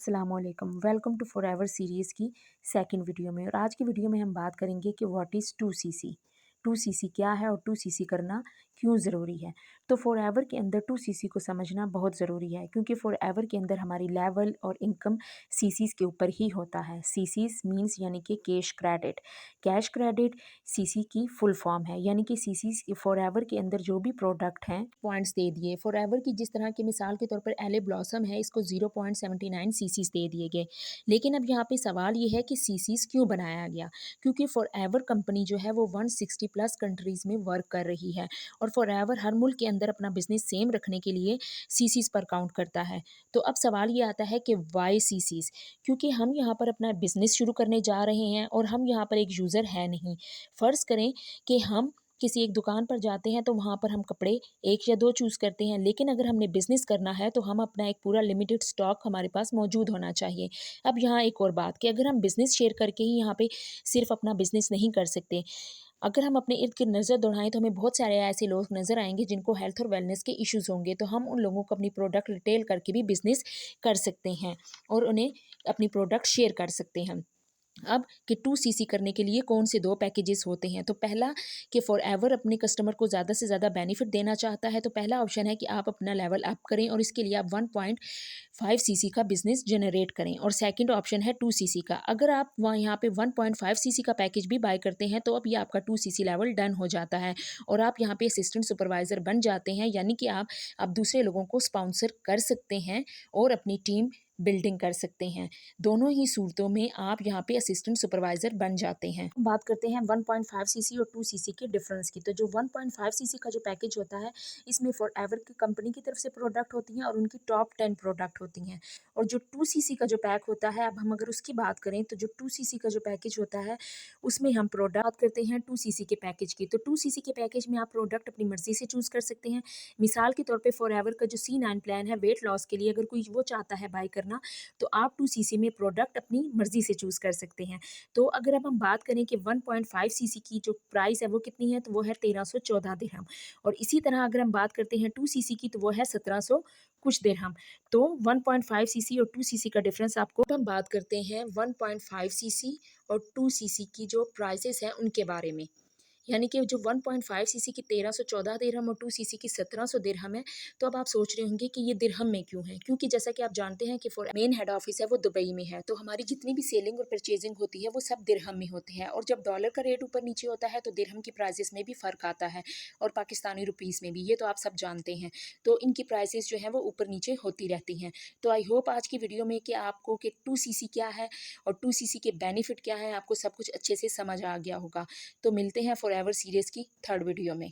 अस्सलामुअलैकुम welcome to forever series की second video में। और आज की वीडियो में हम बात करेंगे कि व्हाट इज़ 2cc। 2cc क्या है और 2cc करना क्यों ज़रूरी है। तो फॉरएवर के अंदर 2cc को समझना बहुत ज़रूरी है, क्योंकि फॉरएवर के अंदर हमारी लेवल और इनकम सीसीज़ के ऊपर ही होता है। सीसीज़ मींस यानी कि cash credit. Cash credit CC की फुल फॉर्म है, यानी कि सीसीज़ फॉरएवर के अंदर जो भी प्रोडक्ट हैं पॉइंट्स दे दिए। फॉरएवर की जिस तरह की मिसाल के तौर पर एले ब्लॉसम है, इसको 0.79 सीसीज़ दे दिए गए। लेकिन अब यहाँ पे सवाल ये है कि सीसीज़ क्यों बनाया गया, क्योंकि फॉरएवर कंपनी जो है वो 160 प्लस कंट्रीज़ में वर्क कर रही है और फॉरएवर हर मुल्क के अंदर अपना बिजनेस सेम रखने के लिए सीसीज़ पर काउंट करता है। तो अब सवाल ये आता है कि वाई सीसीज़, क्योंकि हम यहाँ पर अपना बिजनेस शुरू करने जा रहे हैं और हम यहाँ पर एक यूज़र है नहीं। फ़र्ज़ करें कि हम किसी एक दुकान पर जाते हैं तो वहाँ पर हम कपड़े 1 या 2 चूज़ करते हैं, लेकिन अगर हमने बिज़नेस करना है तो हम अपना एक पूरा लिमिटेड स्टॉक हमारे पास मौजूद होना चाहिए। अब यहाँ एक और बात कि अगर हम बिज़नेस शेयर करके ही यहाँ पे सिर्फ़ अपना बिज़नेस नहीं कर सकते। अगर हम अपने इर्द-गिर्द नज़र दौड़ाएँ तो हमें बहुत सारे ऐसे लोग नज़र आएँगे जिनको हेल्थ और वेलनेस के इश्यूज़ होंगे, तो हम उन लोगों को अपनी प्रोडक्ट रिटेल करके भी बिज़नेस कर सकते हैं और उन्हें अपनी प्रोडक्ट शेयर कर सकते हैं। अब कि 2cc करने के लिए कौन से 2 पैकेजेस होते हैं। तो पहला कि फॉरएवर अपने कस्टमर को ज़्यादा से ज़्यादा बेनिफिट देना चाहता है, तो पहला ऑप्शन है कि आप अपना लेवल अप करें और इसके लिए आप 1.5cc का बिज़नेस जनरेट करें। और सेकंड ऑप्शन है 2cc का। अगर आप वहाँ यहाँ पे 1.5cc का पैकेज भी बाय करते हैं तो अब ये आपका 2cc लेवल डन हो जाता है और आप यहाँ पे असिस्टेंट सुपरवाइज़र बन जाते हैं, यानी कि आप अब दूसरे लोगों को स्पॉन्सर कर सकते हैं और अपनी टीम बिल्डिंग कर सकते हैं। दोनों ही सूरतों में आप यहाँ पे असिस्टेंट सुपरवाइज़र बन जाते हैं। बात करते हैं 1.5 सीसी और 2 सीसी के डिफरेंस की। तो जो 1.5 सीसी का जो पैकेज होता है, इसमें फॉरएवर की कंपनी की तरफ से प्रोडक्ट होती हैं और उनकी टॉप 10 प्रोडक्ट होती हैं। और जो 2 सीसी का जो पैक होता है, अब हम अगर उसकी बात करें तो जो 2 सीसी का जो पैकेज होता है, उसमें हम प्रोडक्ट बात करते हैं 2 सीसी के पैकेज की। तो 2 सीसी के पैकेज में आप प्रोडक्ट अपनी मर्ज़ी से चूज़ कर सकते हैं। मिसाल के तौर पे फॉरएवर का जो C9 प्लान है वेट लॉस के लिए, अगर कोई वो चाहता है बाय करना, तो आप 2 सीसी में प्रोडक्ट अपनी मर्ज़ी से चूज़ कर सकते हैं। तो अगर अब हम बात करें कि 1.5 सीसी की जो प्राइस है वो कितनी है, तो वो है 1314 दिरहम। और इसी तरह अगर हम बात करते हैं 2 सीसी की, तो वो है 1700 कुछ दिरहम। तो 1.5 सीसी और 2 सीसी का डिफरेंस आपको। अब हम बात करते हैं 1.5 सीसी और 2 सीसी की जो प्राइसेस हैं उनके बारे में। यानी कि जो 1.5 सीसी की 1314 दिरहम और 2 सीसी की 1700 दिरहम है। तो अब आप सोच रहे होंगे कि ये दिरहम में क्यों है? क्योंकि जैसा कि आप जानते हैं कि फॉर मेन हेड ऑफिस है वो दुबई में है, तो हमारी जितनी भी सेलिंग और परचेजिंग होती है वो सब दिरहम में होती है। और जब डॉलर का रेट ऊपर नीचे होता है तो दिरहम की प्राइसेस में भी फ़र्क आता है और पाकिस्तानी रुपीज़ में भी, ये तो आप सब जानते हैं। तो इनकी प्राइसेस जो हैं वो ऊपर नीचे होती रहती हैं। तो आई होप आज की वीडियो में कि आपको कि 2 सीसी क्या है और 2 सीसी के बेनिफिट क्या है, आपको सब कुछ अच्छे से समझ आ गया होगा। तो मिलते हैं फॉरएवर सीरीज़ की थर्ड वीडियो में।